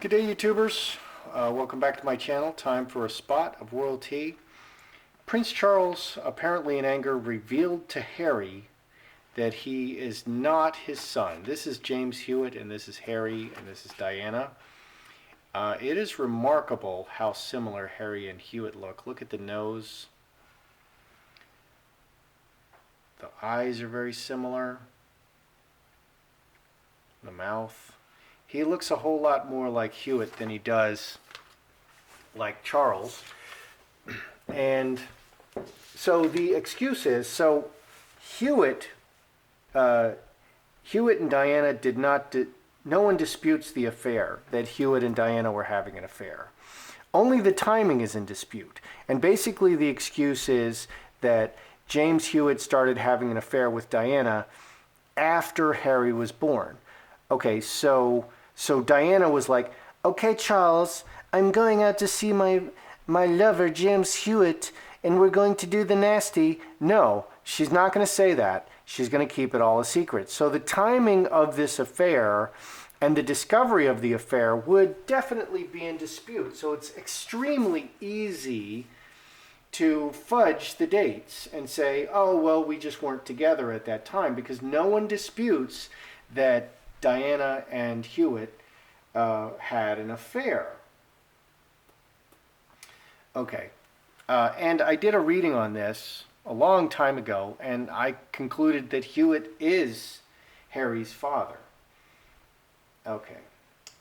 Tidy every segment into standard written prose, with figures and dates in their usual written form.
Good day, YouTubers. Welcome back to my channel. Time for a spot of royalty. Prince Charles, apparently in anger, revealed to Harry that he is not his son. This is James Hewitt, and this is Harry, and this is Diana. It is remarkable how similar Harry and Hewitt look. Look at the nose. The eyes are very similar. The mouth. He looks a whole lot more like Hewitt than he does like Charles. And so the excuse is, Hewitt and Diana did not, no one disputes the affair, that Hewitt and Diana were having an affair. Only the timing is in dispute. And basically the excuse is that James Hewitt started having an affair with Diana after Harry was born. Okay, so Diana was like, okay, Charles, I'm going out to see my lover, James Hewitt, and we're going to do the nasty. No, she's not going to say that. She's going to keep it all a secret. So the timing of this affair and the discovery of the affair would definitely be in dispute. So it's extremely easy to fudge the dates and say, oh, well, we just weren't together at that time, because no one disputes that Diana and Hewitt had an affair. Okay, and I did a reading on this a long time ago, and I concluded that Hewitt is Harry's father. Okay,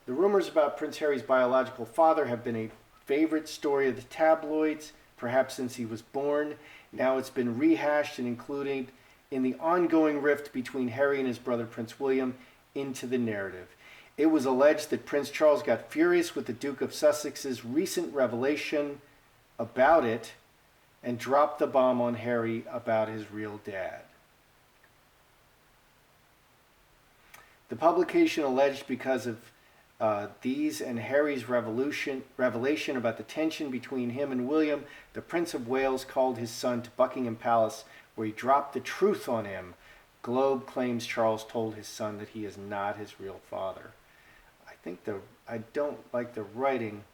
the rumors about Prince Harry's biological father have been a favorite story of the tabloids, perhaps since he was born. Now it's been rehashed and included in the ongoing rift between Harry and his brother Prince William into the narrative. It was alleged that Prince Charles got furious with the Duke of Sussex's recent revelation about it and dropped the bomb on Harry about his real dad. The publication alleged because of these and Harry's revelation about the tension between him and William, the Prince of Wales called his son to Buckingham Palace, where he dropped the truth on him. Globe claims Charles told his son that he is not his real father. I don't like the writing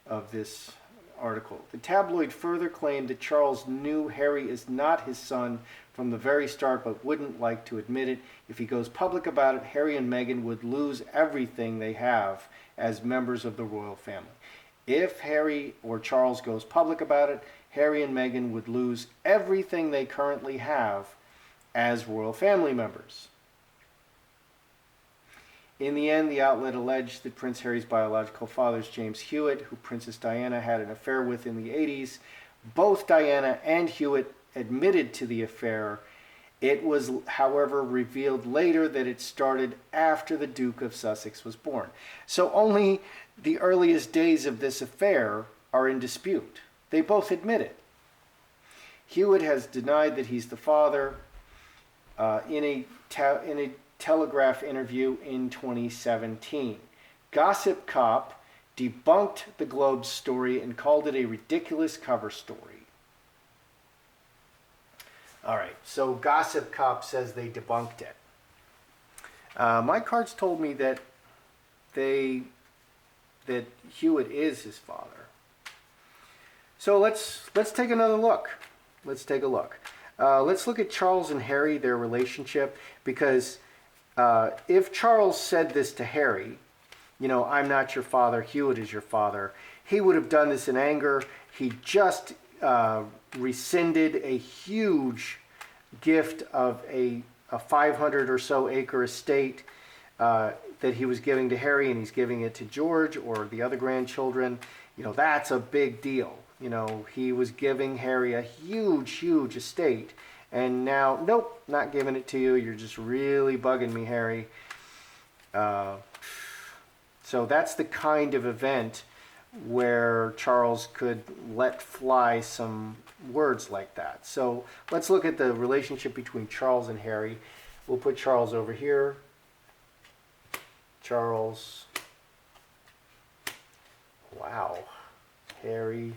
of this article. The tabloid further claimed that Charles knew Harry is not his son from the very start, but wouldn't like to admit it. If he goes public about it, Harry and Meghan would lose everything they have as members of the royal family. If Harry or Charles goes public about it, Harry and Meghan would lose everything they currently have as royal family members. In the end, the outlet alleged that Prince Harry's biological father is James Hewitt, who Princess Diana had an affair with in the 80s. Both Diana and Hewitt admitted to the affair. It was, however, revealed later that it started after the Duke of Sussex was born. So only the earliest days of this affair are in dispute. They both admit it. Hewitt has denied that he's the father in a Telegraph interview in 2017. Gossip Cop debunked the Globe's story and called it a ridiculous cover story. All right, so Gossip Cop says they debunked it. My cards told me that Hewitt is his father. So let's take another look. Let's take a look. Let's look at Charles and Harry, their relationship, because if Charles said this to Harry, I'm not your father, Hewitt is your father, he would have done this in anger. He just rescinded a huge gift of a 500 or so acre estate that he was giving to Harry, and he's giving it to George or the other grandchildren. That's a big deal. He was giving Harry a huge estate. And now, nope, not giving it to you. You're just really bugging me, Harry. So that's the kind of event where Charles could let fly some words like that. So let's look at the relationship between Charles and Harry. We'll put Charles over here. Charles. Wow. Harry.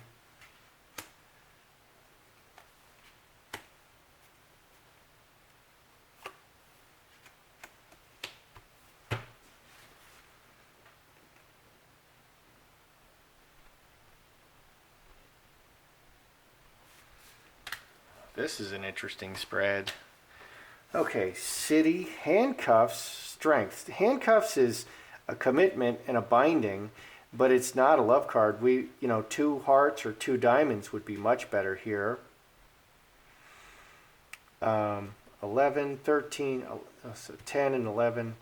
This is an interesting spread. Okay, city, handcuffs, strength. Handcuffs is a commitment and a binding, but it's not a love card. Two hearts or two diamonds would be much better here. 11, 13, so 10 and 11,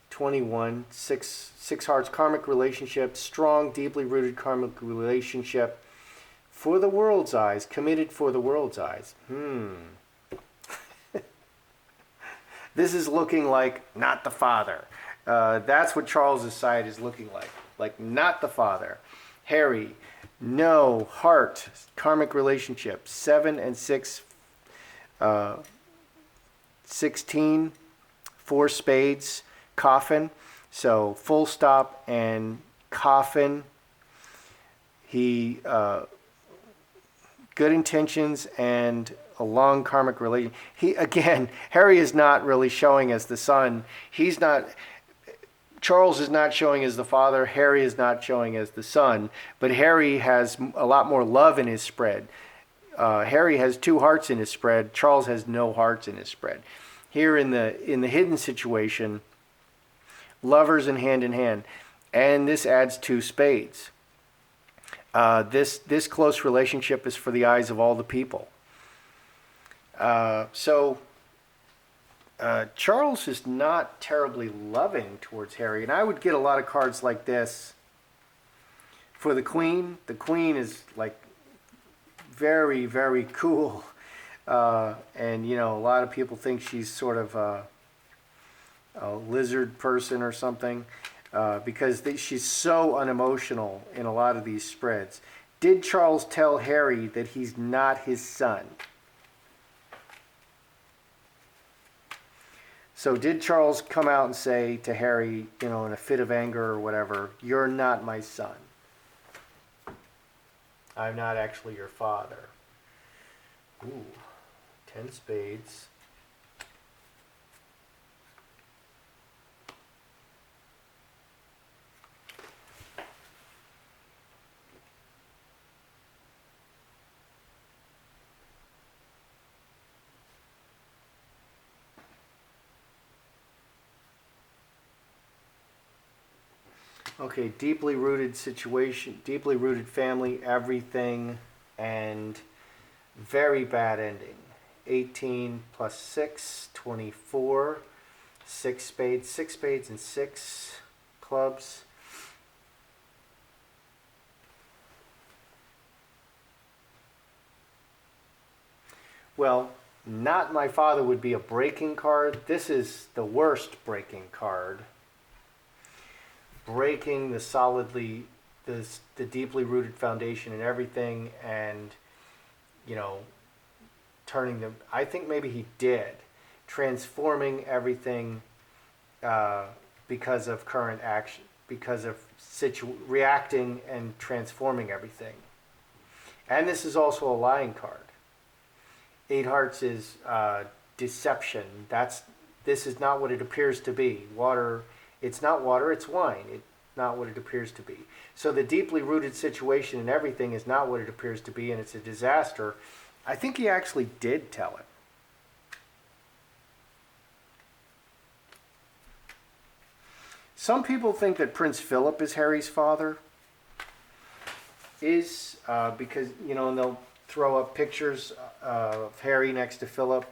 21, six hearts, karmic relationship, strong, deeply rooted karmic relationship for the world's eyes, committed for the world's eyes. This is looking like not the father. That's what Charles's side is looking like not the father. Harry, no, heart, karmic relationship, 7 and 6, 16, 4 spades, coffin. So full stop and coffin. He, good intentions and a long karmic relation. Harry is not really showing as the son. Charles is not showing as the father. Harry is not showing as the son. But Harry has a lot more love in his spread. Harry has 2 hearts in his spread. Charles has no hearts in his spread. Here in the hidden situation, lovers and hand in hand, and this adds 2 spades. This close relationship is for the eyes of all the people. Charles is not terribly loving towards Harry, and I would get a lot of cards like this for the Queen. The Queen is like very, very cool, and a lot of people think she's sort of a lizard person or something, because she's so unemotional in a lot of these spreads. Did Charles tell Harry that he's not his son? So did Charles come out and say to Harry, in a fit of anger or whatever, "You're not my son. I'm not actually your father." Ooh, 10 spades. Okay, deeply rooted situation, deeply rooted family, everything, and very bad ending. 18 plus 6, 24, 6 spades and 6 clubs. Well, not my father would be a breaking card. This is the worst breaking card. Breaking the deeply rooted foundation and everything, and turning them. I think maybe he did, transforming everything because of current action, because of reacting and transforming everything. And this is also a lying card. 8 hearts is deception. This is not what it appears to be. Water. It's not water, it's wine. It's not what it appears to be. So the deeply rooted situation and everything is not what it appears to be, and it's a disaster. I think he actually did tell it. Some people think that Prince Philip is Harry's father. Because, and they'll throw up pictures of Harry next to Philip.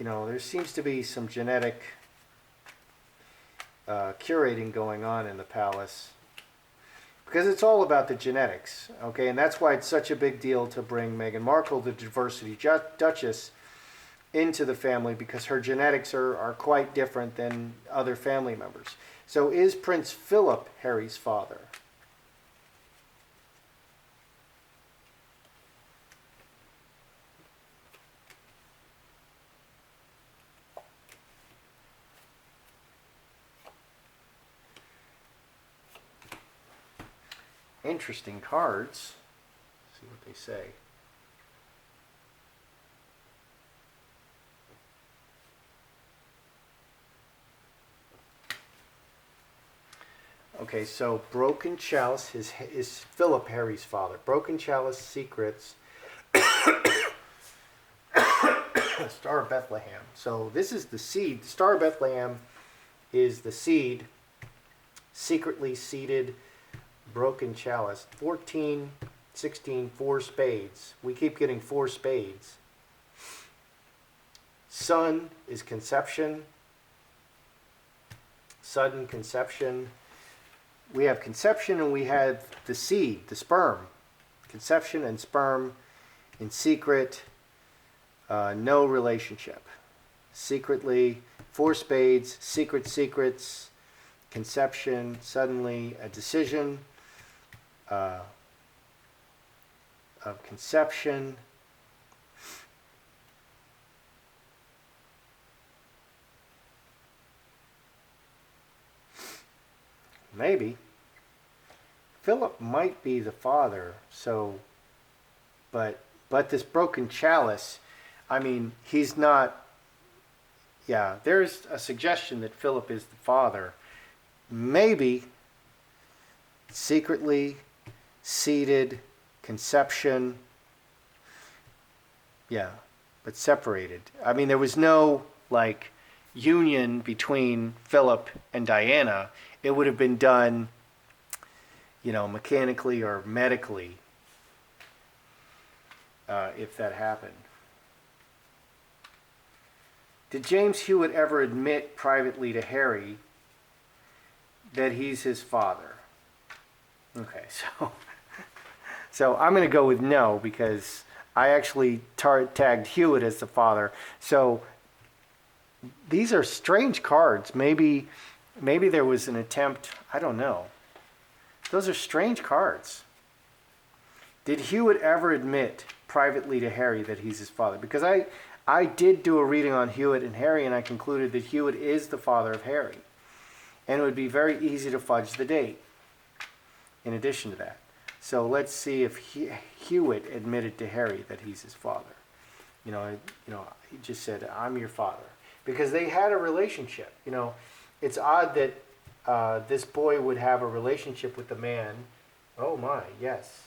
There seems to be some genetic curating going on in the palace, because it's all about the genetics, okay? And that's why it's such a big deal to bring Meghan Markle, the diversity Duchess, into the family, because her genetics are quite different than other family members. So is Prince Philip Harry's father? Interesting cards. Let's see what they say. Okay, so Broken Chalice is Philip Harry's father. Broken Chalice, Secrets, Star of Bethlehem. So this is the seed. The Star of Bethlehem is the seed, secretly seated, broken chalice. 14, 16, 4 spades. We keep getting 4 spades. Sun is conception. Sudden conception. We have conception and we have the seed, the sperm. Conception and sperm in secret, no relationship. Secretly, 4 spades, secret secrets, conception, suddenly a decision of conception. Maybe. Philip might be the father, so, but this broken chalice, I mean, he's not, yeah, there's a suggestion that Philip is the father. Maybe secretly seated conception, yeah, but separated. I mean, there was no, like, union between Philip and Diana. It would have been done, you know, mechanically or medically, if that happened. Did James Hewitt ever admit privately to Harry that he's his father? Okay, so I'm going to go with no, because I actually tagged Hewitt as the father. So these are strange cards. Maybe there was an attempt. I don't know. Those are strange cards. Did Hewitt ever admit privately to Harry that he's his father? Because I did do a reading on Hewitt and Harry, and I concluded that Hewitt is the father of Harry. And it would be very easy to fudge the date in addition to that. So let's see if Hewitt admitted to Harry that he's his father. You know, he just said, "I'm your father." Because they had a relationship. You know, it's odd that this boy would have a relationship with the man. Oh my, yes.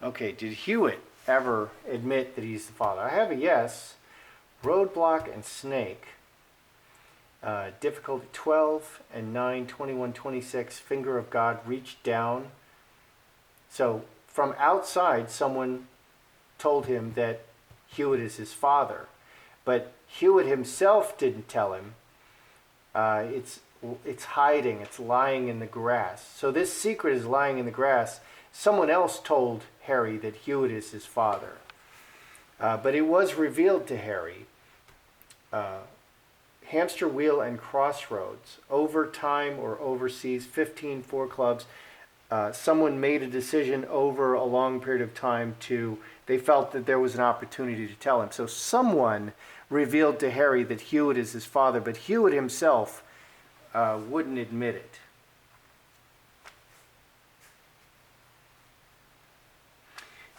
Okay, did Hewitt ever admit that he's the father? I have a yes. Roadblock and snake. Difficulty 12 and 9, 21, 26. Finger of God reached down. So from outside, someone told him that Hewitt is his father. But Hewitt himself didn't tell him. It's hiding. It's lying in the grass. So this secret is lying in the grass. Someone else told Harry that Hewitt is his father. But it was revealed to Harry. Hamster wheel and crossroads. Over time or overseas, 15 4 clubs. Someone made a decision over a long period of time they felt that there was an opportunity to tell him. So someone revealed to Harry that Hewitt is his father, but Hewitt himself wouldn't admit it.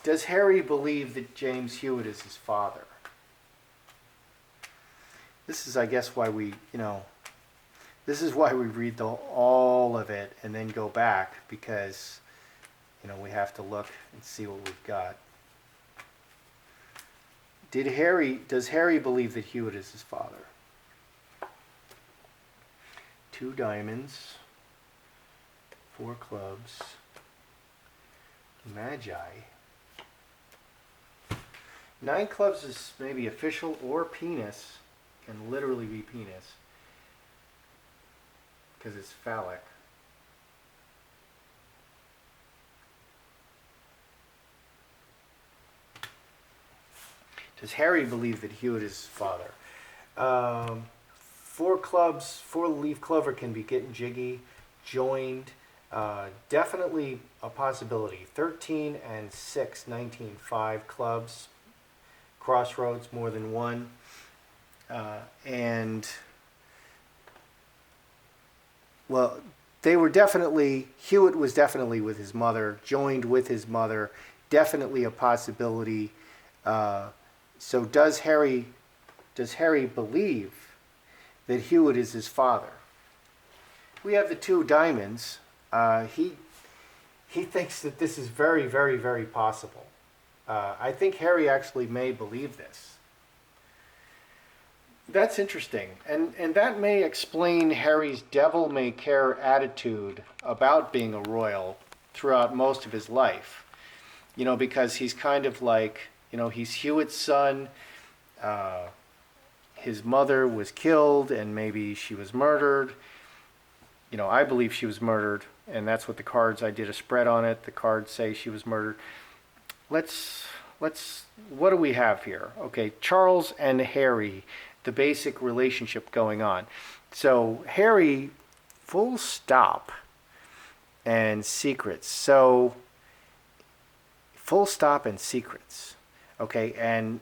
Does Harry believe that James Hewitt is his father? This is, I guess, why this is why we read all of it and then go back, because, we have to look and see what we've got. Does Harry believe that Hewitt is his father? 2 diamonds, 4 clubs, Magi. 9 clubs is maybe official, or penis. Can literally be penis, because it's phallic. Does Harry believe that Hewitt is his father? 4 clubs, 4-leaf clover can be getting jiggy, joined. Definitely a possibility. 13 and 6, 19-5 clubs. Crossroads, more than one. And, well, they were definitely, Hewitt was definitely with his mother, joined with his mother, definitely a possibility. So does Harry believe that Hewitt is his father? We have the two diamonds. He thinks that this is very, very, very possible. I think Harry actually may believe this. That's interesting. And that may explain Harry's devil-may-care attitude about being a royal throughout most of his life. You know, because he's kind of like, you know, he's Hewitt's son. His mother was killed and maybe she was murdered. You know, I believe she was murdered, and that's what the cards, I did a spread on it. The cards say she was murdered. Let's, what do we have here? Okay, Charles and Harry, the basic relationship going on. So Harry, full stop, and secrets. So full stop and secrets. Okay, and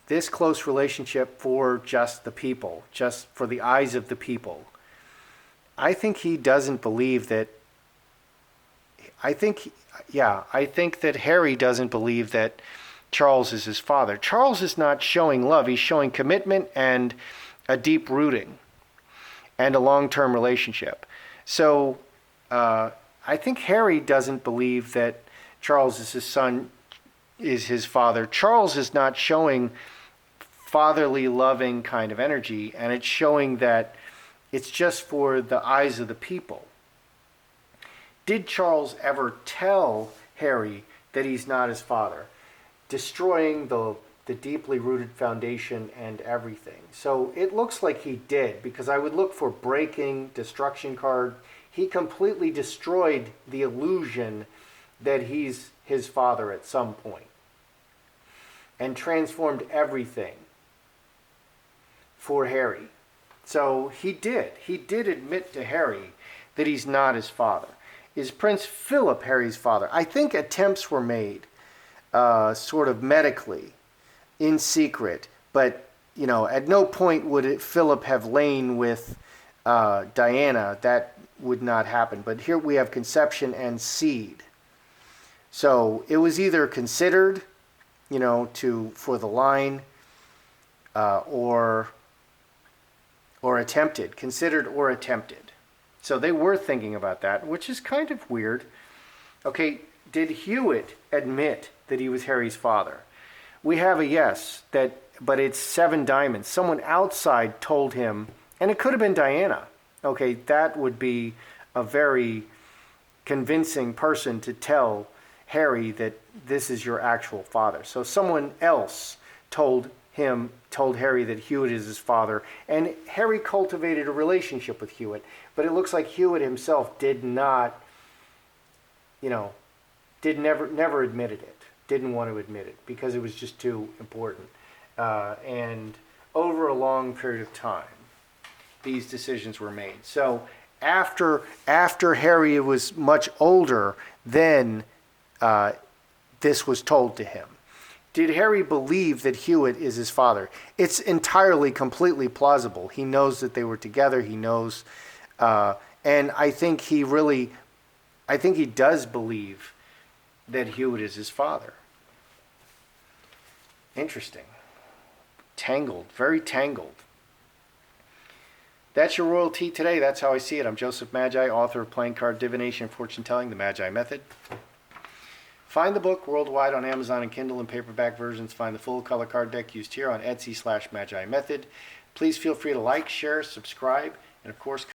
this close relationship for just the people, just for the eyes of the people. I think he doesn't believe that. I think that Harry doesn't believe that Charles is his father. Charles is not showing love. He's showing commitment and a deep rooting and a long-term relationship. So I think Harry doesn't believe that Charles is his son, is his father. Charles is not showing fatherly, loving kind of energy, and it's showing that it's just for the eyes of the people. Did Charles ever tell Harry that he's not his father? Destroying the deeply rooted foundation and everything. So it looks like he did, because I would look for breaking, destruction card. He completely destroyed the illusion that he's his father at some point and transformed everything for Harry. So he did admit to Harry that he's not his father. Is Prince Philip Harry's father? I think attempts were made, sort of medically, in secret, but you know, at no point would Philip have lain with Diana. That would not happen. But here we have conception and seed. So it was either considered, you know, for the line, or attempted, considered or attempted. So they were thinking about that, which is kind of weird. Okay, did Hewitt admit that he was Harry's father? We have a yes, but it's 7 diamonds. Someone outside told him, and it could have been Diana. Okay, that would be a very convincing person to tell Harry that this is your actual father. So someone else told Harry that Hewitt is his father, and Harry cultivated a relationship with Hewitt, but it looks like Hewitt himself did not, you know, never admitted it, didn't want to admit it, because it was just too important. And over a long period of time, these decisions were made. So after Harry was much older, then this was told to him. Did Harry believe that Hewitt is his father? It's entirely, completely plausible. He knows that they were together. He knows, and I think he does believe that Hewitt is his father. Interesting. Tangled, very tangled. That's your royalty today. That's how I see it. I'm Joseph Magi, author of Playing Card Divination and Fortune Telling, the Magi Method. Find the book worldwide on Amazon and Kindle and paperback versions. Find the full color card deck used here on Etsy/Magi Method. Please feel free to like, share, subscribe, and of course,